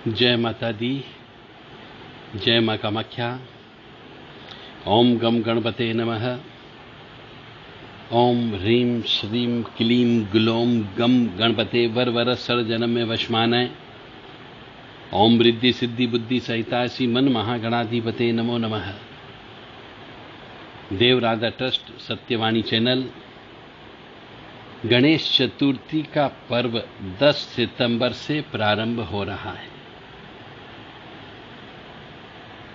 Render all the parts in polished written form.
जय माता दी। जय माँ कामाख्या। ओम गम गणपते नमः। ओम ह्रीं श्रीं क्लीं ग्लौं गम गणपते वर सर्वजनम में वशमानय। ओम रिद्धि सिद्धि बुद्धि सहितासी मन महागणाधिपते नमो नमः। देव राधा ट्रस्ट सत्यवाणी चैनल। गणेश चतुर्थी का पर्व 10 सितंबर से प्रारंभ हो रहा है।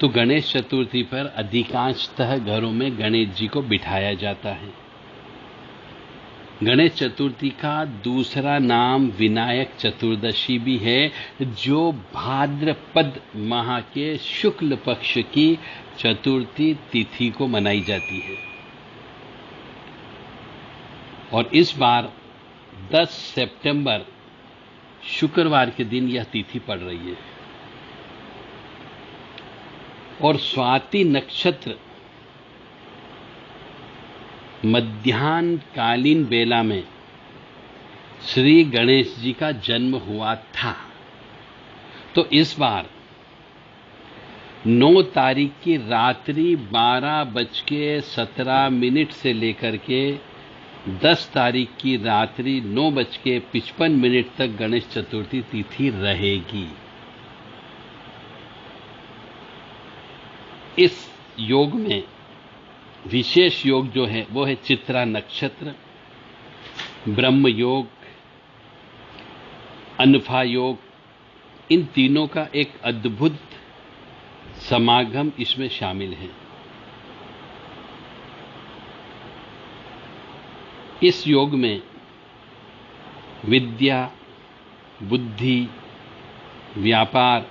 तो गणेश चतुर्थी पर अधिकांशतः घरों में गणेश जी को बिठाया जाता है। गणेश चतुर्थी का दूसरा नाम विनायक चतुर्दशी भी है, जो भाद्रपद माह के शुक्ल पक्ष की चतुर्थी तिथि को मनाई जाती है। और इस बार 10 सितंबर शुक्रवार के दिन यह तिथि पड़ रही है। और स्वाति नक्षत्र मध्याह्नकालीन बेला में श्री गणेश जी का जन्म हुआ था। तो इस बार 9 तारीख की रात्रि 12:17 से लेकर के 10 तारीख की रात्रि 9:55 तक गणेश चतुर्थी तिथि रहेगी। इस योग में विशेष योग जो है वो है चित्रा नक्षत्र, ब्रह्म योग, अनफा योग। इन तीनों का एक अद्भुत समागम इसमें शामिल है। इस योग में विद्या, बुद्धि, व्यापार,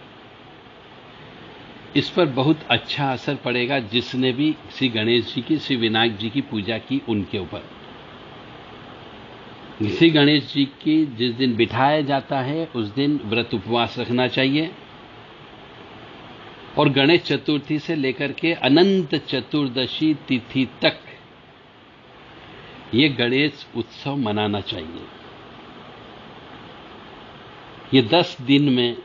इस पर बहुत अच्छा असर पड़ेगा। जिसने भी श्री गणेश जी की, श्री विनायक जी की पूजा की, उनके ऊपर। श्री गणेश जी की जिस दिन बिठाया जाता है उस दिन व्रत उपवास रखना चाहिए। और गणेश चतुर्थी से लेकर के अनंत चतुर्दशी तिथि तक ये गणेश उत्सव मनाना चाहिए। ये 10 दिन में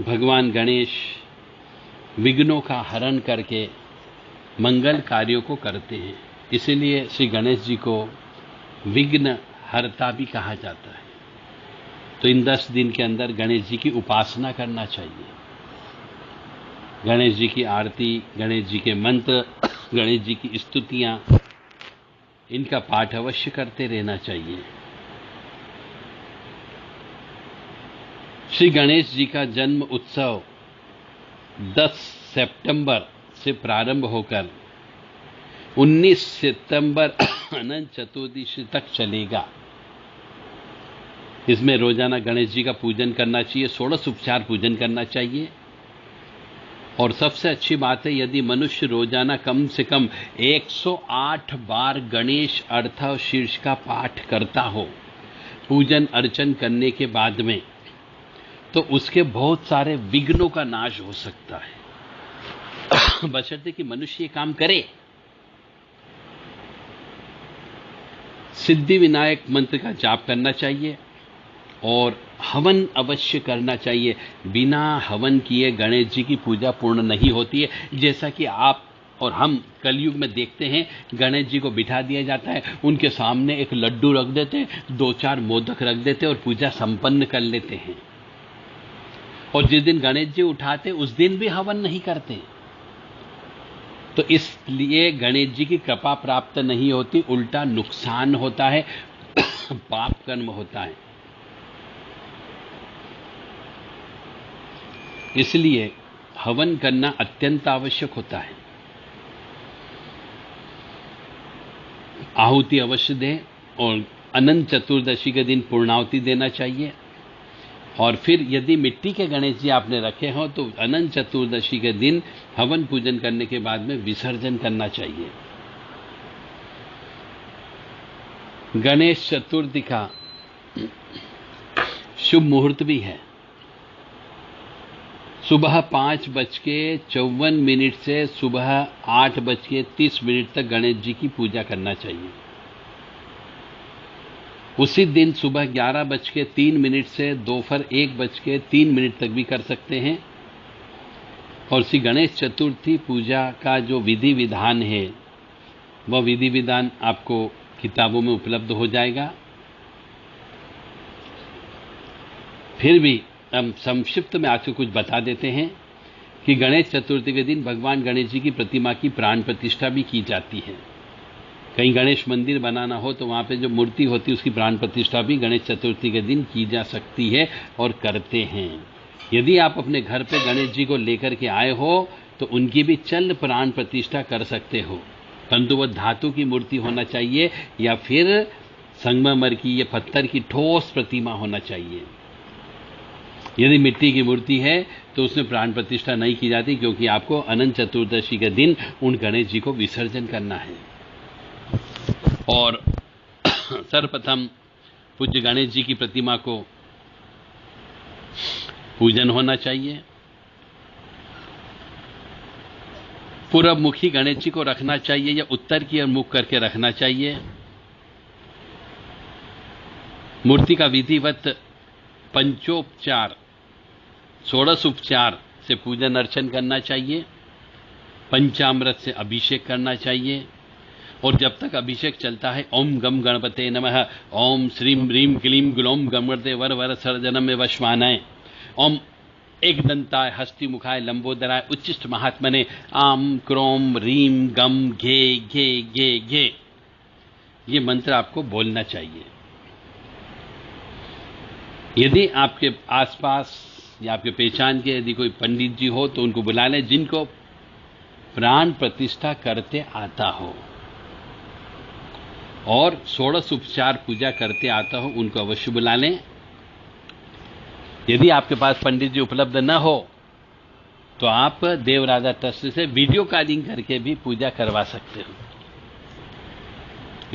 भगवान गणेश विघ्नों का हरण करके मंगल कार्यों को करते हैं। इसीलिए श्री गणेश जी को विघ्न हरता भी कहा जाता है। तो इन 10 दिन के अंदर गणेश जी की उपासना करना चाहिए। गणेश जी की आरती, गणेश जी के मंत्र, गणेश जी की स्तुतियां, इनका पाठ अवश्य करते रहना चाहिए। श्री गणेश जी का जन्म उत्सव 10 सितंबर से प्रारंभ होकर 19 सितंबर अनंत चतुर्दशी तक चलेगा। इसमें रोजाना गणेश जी का पूजन करना चाहिए, 16 उपचार पूजन करना चाहिए। और सबसे अच्छी बात है, यदि मनुष्य रोजाना कम से कम 108 बार गणेश अर्थव शीर्ष का पाठ करता हो पूजन अर्चन करने के बाद में, तो उसके बहुत सारे विघ्नों का नाश हो सकता है। बशर्ते कि मनुष्य ये काम करे। सिद्धि विनायक मंत्र का जाप करना चाहिए और हवन अवश्य करना चाहिए। बिना हवन किए गणेश जी की पूजा पूर्ण नहीं होती है। जैसा कि आप और हम कलयुग में देखते हैं, गणेश जी को बिठा दिया जाता है, उनके सामने एक लड्डू रख देते हैं, 2-4 मोदक रख देते हैं और पूजा संपन्न कर लेते हैं। और जिस दिन गणेश जी उठाते उस दिन भी हवन नहीं करते। तो इसलिए गणेश जी की कृपा प्राप्त नहीं होती, उल्टा नुकसान होता है, पाप कर्म होता है। इसलिए हवन करना अत्यंत आवश्यक होता है। आहुति अवश्य दें और अनंत चतुर्दशी के दिन पूर्णाहुति देना चाहिए। और फिर यदि मिट्टी के गणेश जी आपने रखे हो तो अनंत चतुर्दशी के दिन हवन पूजन करने के बाद में विसर्जन करना चाहिए। गणेश चतुर्थी का शुभ मुहूर्त भी है। सुबह 5:54 से सुबह 8:30 तक गणेश जी की पूजा करना चाहिए। उसी दिन सुबह 11:03 से दोपहर 1:03 तक भी कर सकते हैं। और श्री गणेश चतुर्थी पूजा का जो विधि विधान है वह विधि विधान आपको किताबों में उपलब्ध हो जाएगा। फिर भी हम संक्षिप्त में आपको कुछ बता देते हैं कि गणेश चतुर्थी के दिन भगवान गणेश जी की प्रतिमा की प्राण प्रतिष्ठा भी की जाती है। कहीं गणेश मंदिर बनाना हो तो वहां पे जो मूर्ति होती है उसकी प्राण प्रतिष्ठा भी गणेश चतुर्थी के दिन की जा सकती है और करते हैं। यदि आप अपने घर पे गणेश जी को लेकर के आए हो तो उनकी भी चल प्राण प्रतिष्ठा कर सकते हो, परंतु वह धातु की मूर्ति होना चाहिए या फिर संगमरमर की या पत्थर की ठोस प्रतिमा होना चाहिए। यदि मिट्टी की मूर्ति है तो उसमें प्राण प्रतिष्ठा नहीं की जाती, क्योंकि आपको अनंत चतुर्दशी के दिन उन गणेश जी को विसर्जन करना है। और सर्वप्रथम पूज्य गणेश जी की प्रतिमा को पूजन होना चाहिए। पूर्व मुखी गणेश जी को रखना चाहिए या उत्तर की ओर मुख करके रखना चाहिए। मूर्ति का विधिवत पंचोपचार 16 उपचार से पूजन अर्चन करना चाहिए। पंचामृत से अभिषेक करना चाहिए। और जब तक अभिषेक चलता है ओम गम गणपते नमः, ओम श्रीम ह्रीम क्लीम ग्लोम गणपते वर वर सर्जनम में वश्वानाय, ओम एक दंताय हस्ति मुखाय लंबोदराय उच्चिष्ट महात्मने आम क्रोम रीम गम घे घे घे घे, ये मंत्र आपको बोलना चाहिए। यदि आपके आसपास या आपके पहचान के यदि कोई पंडित जी हो तो उनको बुला लें, जिनको प्राण प्रतिष्ठा करते आता हो और 16 उपचार पूजा करते आता हो, उनको अवश्य बुला लें। यदि आपके पास पंडित जी उपलब्ध न हो तो आप देवराजा ट्रस्ट से वीडियो कॉलिंग करके भी पूजा करवा सकते हो।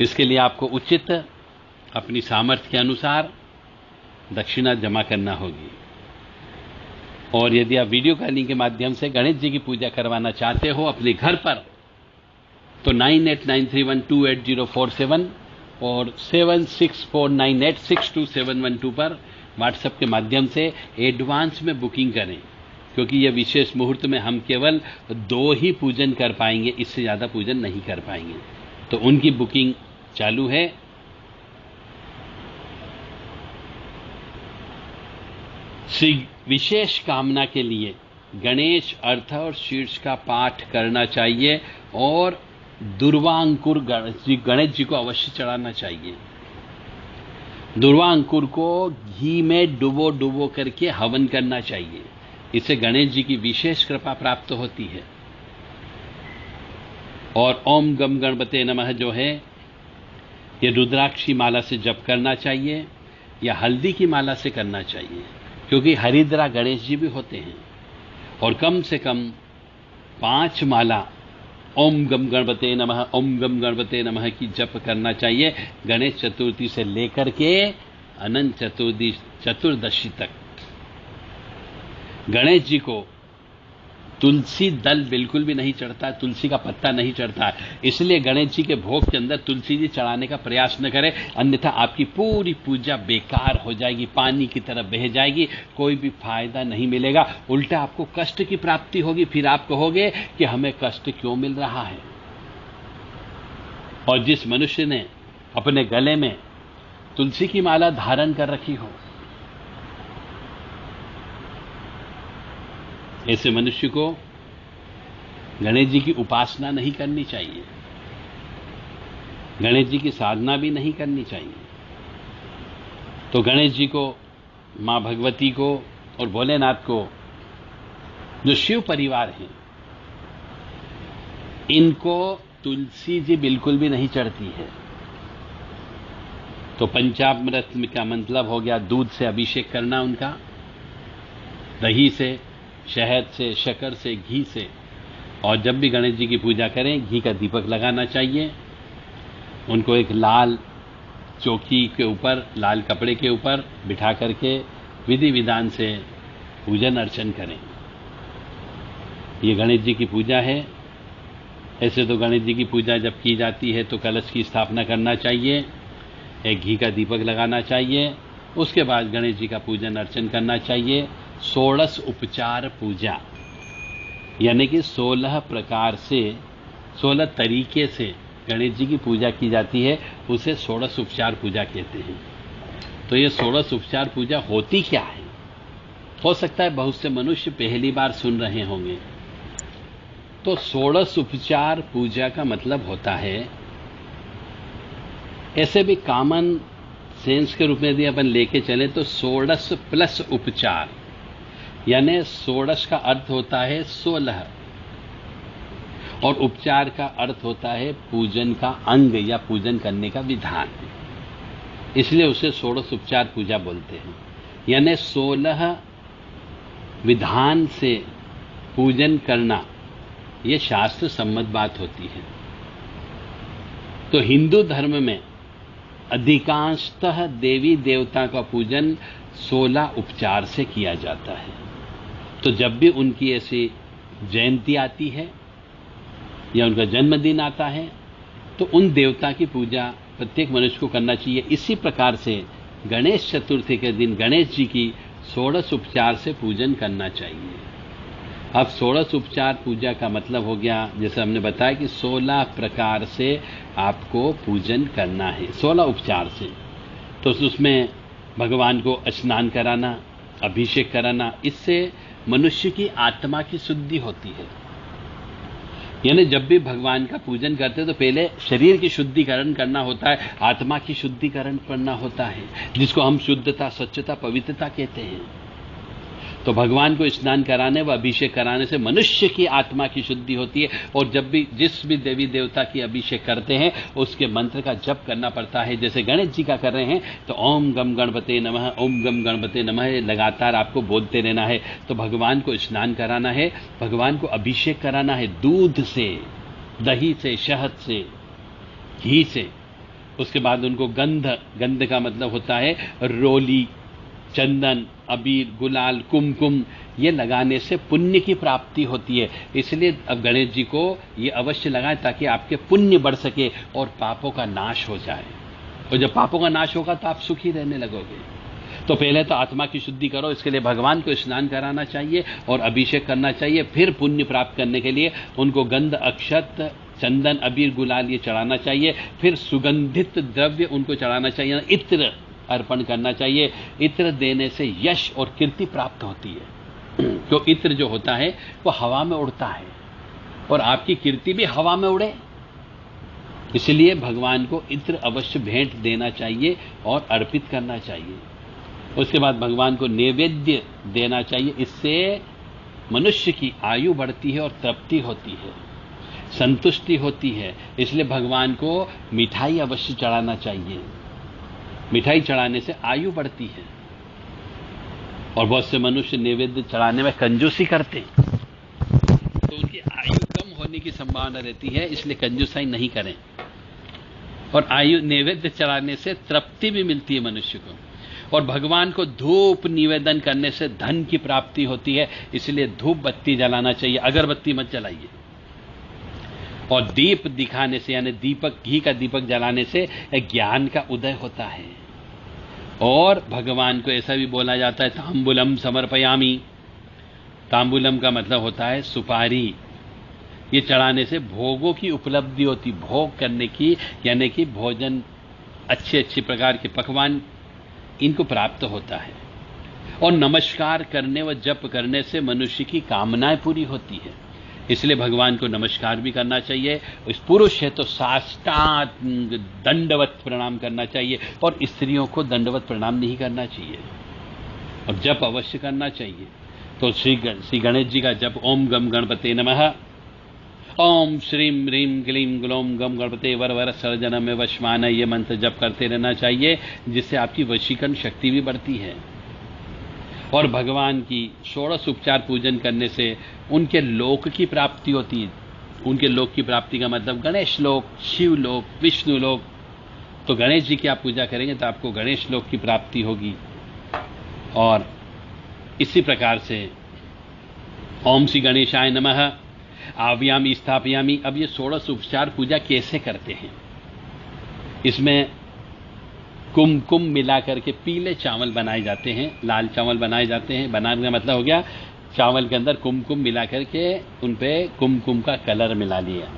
इसके लिए आपको उचित अपनी सामर्थ्य के अनुसार दक्षिणा जमा करना होगी। और यदि आप वीडियो कॉलिंग के माध्यम से गणेश जी की पूजा करवाना चाहते हो अपने घर पर तो 9893128047 और 7649862712 पर व्हाट्सएप के माध्यम से एडवांस में बुकिंग करें, क्योंकि यह विशेष मुहूर्त में हम केवल 2 ही पूजन कर पाएंगे, इससे ज्यादा पूजन नहीं कर पाएंगे। तो उनकी बुकिंग चालू है। श्री विशेष कामना के लिए गणेश अर्थ और शीर्ष का पाठ करना चाहिए और दुर्वांकुर गणेश जी को अवश्य चढ़ाना चाहिए। दुर्वांकुर को घी में डुबो डुबो करके हवन करना चाहिए। इससे गणेश जी की विशेष कृपा प्राप्त होती है। और ओम गम गणपते नमः जो है ये रुद्राक्षी माला से जप करना चाहिए या हल्दी की माला से करना चाहिए, क्योंकि हरिद्रा गणेश जी भी होते हैं। और कम से कम 5 माला ओम गम गणपते नमः ओम गम गणपते नमः की जप करना चाहिए गणेश चतुर्थी से लेकर के अनंत चतुर्दशी तक। गणेश जी को तुलसी दल बिल्कुल भी नहीं चढ़ता, तुलसी का पत्ता नहीं चढ़ता, इसलिए गणेश जी के भोग के अंदर तुलसी जी चढ़ाने का प्रयास न करें, अन्यथा आपकी पूरी पूजा बेकार हो जाएगी, पानी की तरफ बह जाएगी, कोई भी फायदा नहीं मिलेगा, उल्टा आपको कष्ट की प्राप्ति होगी। फिर आप कहोगे कि हमें कष्ट क्यों मिल रहा है। और जिस मनुष्य ने अपने गले में तुलसी की माला धारण कर रखी हो, ऐसे मनुष्य को गणेश जी की उपासना नहीं करनी चाहिए, गणेश जी की साधना भी नहीं करनी चाहिए। तो गणेश जी को, मां भगवती को और भोलेनाथ को, जो शिव परिवार हैं, इनको तुलसी जी बिल्कुल भी नहीं चढ़ती है। तो पंचामृत का मतलब हो गया दूध से अभिषेक करना उनका, दही से, शहद से, शक्कर से, घी से। और जब भी गणेश जी की पूजा करें घी का दीपक लगाना चाहिए। उनको एक लाल चौकी के ऊपर, लाल कपड़े के ऊपर बिठा करके विधि विधान से पूजन अर्चन करें। ये गणेश जी की पूजा है। ऐसे तो गणेश जी की पूजा जब की जाती है तो कलश की स्थापना करना चाहिए। एक घी का दीपक लगाना चाहिए। उसके बाद गणेश जी का पूजन अर्चन करना चाहिए। 16 उपचार पूजा, यानी कि 16 प्रकार से, 16 तरीके से गणेश जी की पूजा की जाती है, उसे 16 उपचार पूजा कहते हैं। तो ये 16 उपचार पूजा होती क्या है? हो सकता है बहुत से मनुष्य पहली बार सुन रहे होंगे। तो 16 उपचार पूजा का मतलब होता है, ऐसे भी कॉमन सेंस के रूप में यदि अपन लेके चले तो 16 प्लस उपचार, यानी 16 का अर्थ होता है 16 और उपचार का अर्थ होता है पूजन का अंग या पूजन करने का विधान। इसलिए उसे 16 उपचार पूजा बोलते हैं। यानी 16 विधान से पूजन करना, यह शास्त्र सम्मत बात होती है। तो हिंदू धर्म में अधिकांशतः देवी देवता का पूजन 16 उपचार से किया जाता है। तो जब भी उनकी ऐसी जयंती आती है या उनका जन्मदिन आता है तो उन देवता की पूजा प्रत्येक मनुष्य को करना चाहिए। इसी प्रकार से गणेश चतुर्थी के दिन गणेश जी की 16 उपचार से पूजन करना चाहिए। अब 16 उपचार पूजा का मतलब हो गया, जैसे हमने बताया कि 16 प्रकार से आपको पूजन करना है, 16 उपचार से। तो उसमें भगवान को स्नान कराना, अभिषेक कराना, इससे मनुष्य की आत्मा की शुद्धि होती है। यानी जब भी भगवान का पूजन करते हैं तो पहले शरीर की शुद्धिकरण करना होता है, आत्मा की शुद्धिकरण करना होता है, जिसको हम शुद्धता, स्वच्छता, पवित्रता कहते हैं। तो भगवान को स्नान कराने व अभिषेक कराने से मनुष्य की आत्मा की शुद्धि होती है। और जब भी जिस भी देवी देवता की अभिषेक करते हैं उसके मंत्र का जप करना पड़ता है। जैसे गणेश जी का कर रहे हैं तो ओम गम गणपते नमः, ओम गम गणपते नमः लगातार आपको बोलते रहना है। तो भगवान को स्नान कराना है, भगवान को अभिषेक कराना है दूध से, दही से, शहद से, घी से। उसके बाद उनको गंध का मतलब होता है रोली, चंदन, अबीर, गुलाल, कुमकुम, ये लगाने से पुण्य की प्राप्ति होती है। इसलिए अब गणेश जी को ये अवश्य लगाएं ताकि आपके पुण्य बढ़ सके और पापों का नाश हो जाए। और जब पापों का नाश होगा तो आप सुखी रहने लगोगे। तो पहले तो आत्मा की शुद्धि करो, इसके लिए भगवान को स्नान कराना चाहिए और अभिषेक करना चाहिए। फिर पुण्य प्राप्त करने के लिए उनको गंध, अक्षत, चंदन, अबीर, गुलाल ये चढ़ाना चाहिए। फिर सुगंधित द्रव्य उनको चढ़ाना चाहिए, इत्र अर्पण करना चाहिए। इत्र देने से यश और कीर्ति प्राप्त होती है। तो इत्र जो होता है वो हवा में उड़ता है और आपकी कीर्ति भी हवा में उड़े, इसलिए भगवान को इत्र अवश्य भेंट देना चाहिए और अर्पित करना चाहिए। उसके बाद भगवान को नैवेद्य देना चाहिए। इससे मनुष्य की आयु बढ़ती है और तृप्ति होती है, संतुष्टि होती है। इसलिए भगवान को मिठाई अवश्य चढ़ाना चाहिए। मिठाई चढ़ाने से आयु बढ़ती है। और बहुत से मनुष्य नैवेद्य चढ़ाने में कंजूसी करते हैं तो उनकी आयु कम होने की संभावना रहती है, इसलिए कंजूसाई नहीं करें। और आयु नैवेद्य चढ़ाने से तृप्ति भी मिलती है मनुष्य को। और भगवान को धूप निवेदन करने से धन की प्राप्ति होती है, इसलिए धूप बत्ती जलाना चाहिए, अगरबत्ती मत जलाइए। और दीप दिखाने से, यानी दीपक, घी का दीपक जलाने से ज्ञान का उदय होता है। और भगवान को ऐसा भी बोला जाता है तांबूलम समर्पयामी। तांबूलम का मतलब होता है सुपारी। ये चढ़ाने से भोगों की उपलब्धि होती, भोग करने की, यानी कि भोजन, अच्छे अच्छे प्रकार के पकवान, इनको प्राप्त होता है। और नमस्कार करने व जप करने से मनुष्य की कामनाएं पूरी होती है, इसलिए भगवान को नमस्कार भी करना चाहिए। इस पुरुष है तो साष्टांग दंडवत प्रणाम करना चाहिए और स्त्रियों को दंडवत प्रणाम नहीं करना चाहिए। और जप अवश्य करना चाहिए। तो श्री गणेश जी का जप ओम गम गणपते नमः, ओम श्रीम ह्रीम क्लीम ग्लोम गम गणपते वर वर सर्जनम में वशमान, ये मंत्र जप करते रहना चाहिए, जिससे आपकी वशीकरण शक्ति भी बढ़ती है। और भगवान की 16 उपचार पूजन करने से उनके लोक की प्राप्ति होती है। उनके लोक की प्राप्ति का मतलब गणेश लोक, शिव लोक, विष्णु लोक। तो गणेश जी की आप पूजा करेंगे तो आपको गणेश लोक की प्राप्ति होगी। और इसी प्रकार से ओम श्री गणेशाय नमः आव्यामी स्थापयामी। अब ये 16 उपचार पूजा कैसे करते हैं, इसमें कुमकुम मिला करके पीले चावल बनाए जाते हैं, लाल चावल बनाए जाते हैं। बनाने का मतलब हो गया चावल के अंदर कुमकुम मिला करके उन पे कुमकुम का कलर मिला लिया।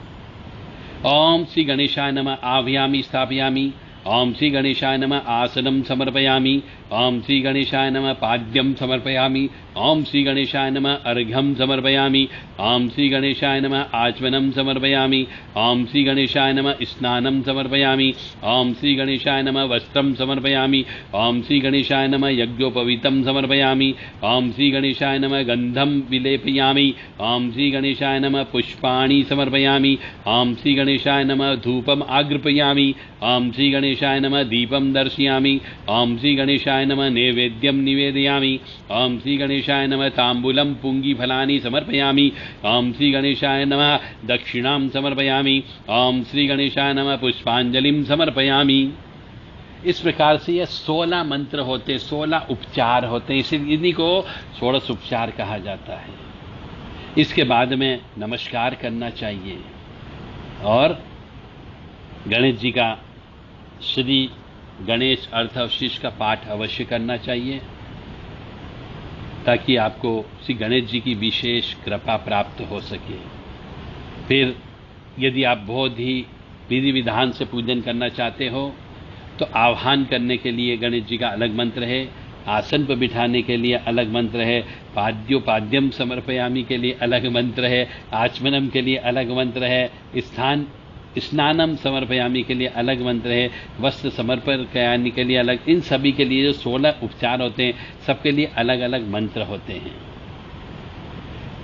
ओम श्री गणेशाय नमः आह्वयामि स्थापयामि। ओम श्री गणेशाय नमः आसनं समर्पयामि। ओम श्री गणेशाय नमः पाद्यं समर्पयामि। ओम श्री गणेशाय नमः अर्घ्यं समर्पयामि। ओम श्री गणेशाय नमः आचमनं समर्पयामि। ओम श्री गणेशाय नमः स्नानं समर्पयामि। ओम श्री गणेशाय नमः वस्त्रं समर्पयामि। ओम श्री गणेशाय नमः यज्ञोपवीतं समर्पयामि। ओम श्री गणेशाय नमः गंधं विलेपयामि। ओम श्री गणेशाय नमः पुष्पाणि समर्पयामि। ओम श्री गणेशाय नमः धूपम् आग्रपयामि। ओम श्री गणेशाय नमः दीपं दर्शयामि। ओम श्री गणेशाय नमः नैवेद्यं निवेदयामि। ओम श्री गणेशाय नमः ताम्बूलं पुंगीफलानि समर्पयामि। ओम श्री गणेशाय नमः दक्षिणां समर्पयामि। ओम श्री गणेशाय नमः पुष्पांजलिं समर्पयामि। इस प्रकार से ये 16 मंत्र होते, 16 उपचार होते हैं, इसीलिए इन्हीं को 16 उपचार कहा जाता है। इसके बाद में नमस्कार करना चाहिए और गणेश जी का श्री गणेश अर्थावशिष्ट का पाठ अवश्य करना चाहिए ताकि आपको श्री गणेश जी की विशेष कृपा प्राप्त हो सके। फिर यदि आप बहुत ही विधि विधान से पूजन करना चाहते हो तो आह्वान करने के लिए गणेश जी का अलग मंत्र है, आसन पर बिठाने के लिए अलग मंत्र है, पाद्योपाद्यम समर्पयामि के लिए अलग मंत्र है, आचमनम के लिए अलग मंत्र है, स्नानम समर्पयामि के लिए अलग मंत्र है, वस्त्र समर्पण कयानि के लिए अलग। इन सभी के लिए जो 16 उपचार होते हैं सबके लिए अलग अलग मंत्र होते हैं।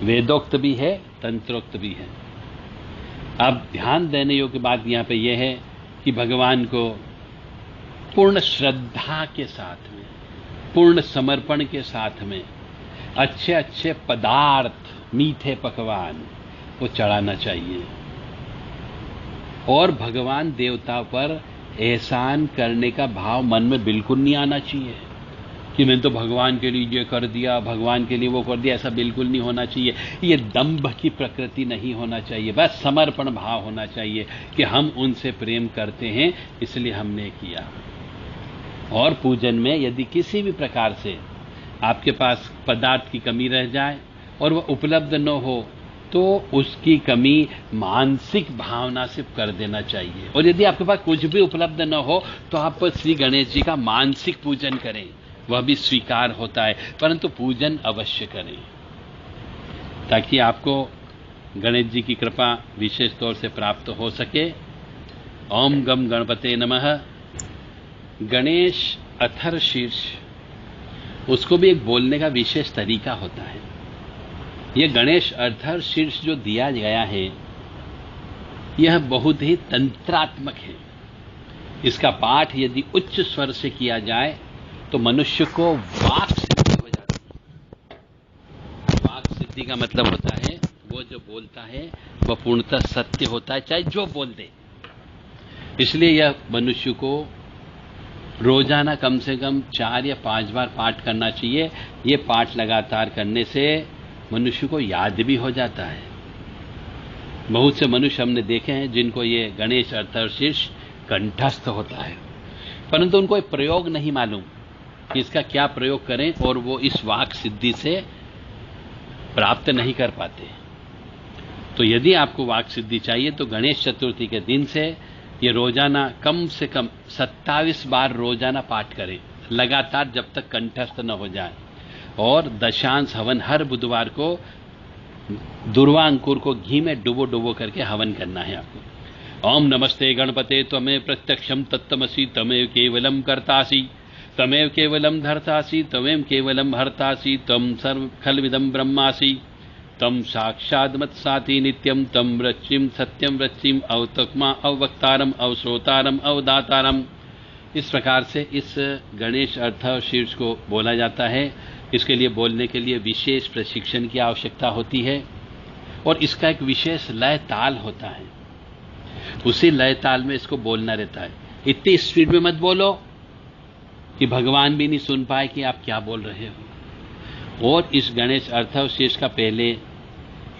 वेदोक्त भी है, तंत्रोक्त भी है। अब ध्यान देने योग्य बात यहाँ पे यह है कि भगवान को पूर्ण श्रद्धा के साथ में, पूर्ण समर्पण के साथ में अच्छे अच्छे पदार्थ, मीठे पकवान को चढ़ाना चाहिए और भगवान देवता पर एहसान करने का भाव मन में बिल्कुल नहीं आना चाहिए कि मैंने तो भगवान के लिए ये कर दिया, भगवान के लिए वो कर दिया। ऐसा बिल्कुल नहीं होना चाहिए। ये दंभ की प्रकृति नहीं होना चाहिए, बस समर्पण भाव होना चाहिए कि हम उनसे प्रेम करते हैं इसलिए हमने किया। और पूजन में यदि किसी भी प्रकार से आपके पास पदार्थ की कमी रह जाए और वह उपलब्ध न हो तो उसकी कमी मानसिक भावना से कर देना चाहिए। और यदि आपके पास कुछ भी उपलब्ध न हो तो आप श्री गणेश जी का मानसिक पूजन करें, वह भी स्वीकार होता है, परंतु पूजन अवश्य करें ताकि आपको गणेश जी की कृपा विशेष तौर से प्राप्त हो सके। ओम गम गणपते नमः। गणेश अथर शीर्ष, उसको भी एक बोलने का विशेष तरीका होता है। यह गणेश अथर शीर्ष जो दिया गया है यह बहुत ही तंत्रात्मक है। इसका पाठ यदि उच्च स्वर से किया जाए तो मनुष्य को वाक सिद्धि हो जाती है। वाक सिद्धि का मतलब होता है वो जो बोलता है वह पूर्णतः सत्य होता है, चाहे जो बोल दे। इसलिए यह मनुष्य को रोजाना कम से कम 4 या 5 बार पाठ करना चाहिए। ये पाठ लगातार करने से मनुष्य को याद भी हो जाता है। बहुत से मनुष्य हमने देखे हैं जिनको ये गणेश अर्थशीर्ष कंठस्थ होता है, परंतु उनको एक प्रयोग नहीं मालूम कि इसका क्या प्रयोग करें और वो इस वाक सिद्धि से प्राप्त नहीं कर पाते। तो यदि आपको वाक सिद्धि चाहिए तो गणेश चतुर्थी के दिन से ये रोजाना कम से कम 27 बार रोजाना पाठ करें लगातार जब तक कंठस्थ न हो जाए। और दशांश हवन हर बुधवार को दुर्वा अंकुर को घी में डुबो डुबो करके हवन करना है आपको। ओम नमस्ते गणपते त्वमेव प्रत्यक्षम तत्तमसि तमेव केवलम कर्तासि तमेव केवलम धर्तासि तमेव केवलम हर्तासि तम सर्व खलविदम ब्रह्मासि तम साक्षात् मत्साति नित्यम तम वृच्चिम सत्यम वृच्चिम अवतक्मा अवक्तारम अवश्रोतारम अवदातारम। इस प्रकार से इस गणेश अर्थशीर्ष को बोला जाता है। इसके लिए बोलने के लिए विशेष प्रशिक्षण की आवश्यकता होती है और इसका एक विशेष लय ताल होता है। उसी लय ताल में इसको बोलना रहता है। इतनी स्पीड में मत बोलो कि भगवान भी नहीं सुन पाए कि आप क्या बोल रहे हो। और इस गणेश अर्थशीर्ष का पहले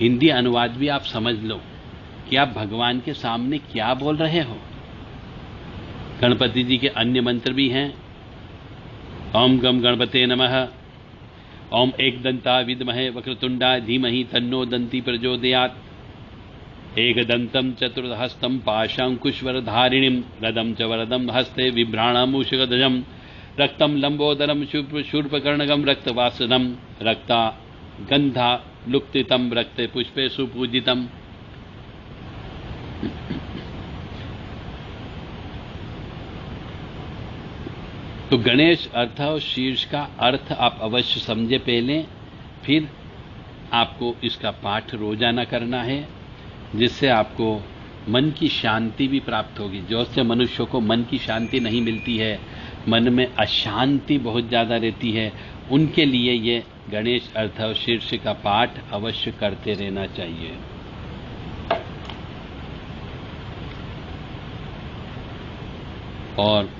हिंदी अनुवाद भी आप समझ लो कि आप भगवान के सामने क्या बोल रहे हो। गणपति जी के अन्य मंत्र भी हैं। ओम गम गणपते नमः। ओम एकदंता विद्महे वक्रतुंडा धीमहि तन्नो दंती प्रचोदयात्। एकदंतं चतुर्हस्तं पाशांकुशवरधारिणीं गदं च वरदं हस्ते बिभ्राणामूषकध्वजं रक्तं लंबोदरं शूर्पकर्णकं रक्तवासनं रक्ता गंधा लुप्तितं रक्ते पुष्पे सुपूजितम्। तो गणेश अर्थ और शीर्ष का अर्थ आप अवश्य समझे पहले, फिर आपको इसका पाठ रोजाना करना है, जिससे आपको मन की शांति भी प्राप्त होगी। जो से मनुष्यों को मन की शांति नहीं मिलती है, मन में अशांति बहुत ज्यादा रहती है, उनके लिए ये गणेश अर्थ और शीर्ष का पाठ अवश्य करते रहना चाहिए। और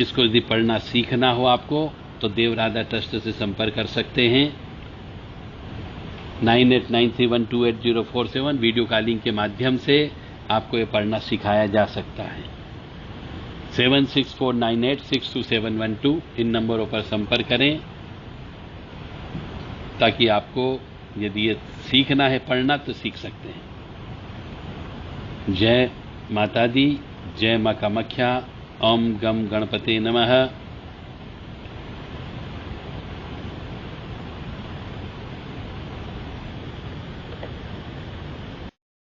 इसको यदि पढ़ना सीखना हो आपको तो देवराधा ट्रस्ट से संपर्क कर सकते हैं। 9893128047 वीडियो कॉलिंग के माध्यम से आपको ये पढ़ना सिखाया जा सकता है। 7649862712 इन नंबरों पर संपर्क करें, ताकि आपको यदि ये सीखना है पढ़ना तो सीख सकते हैं। जय माता दी, जय मां कामाख्या। ओम गम गणपते नमः।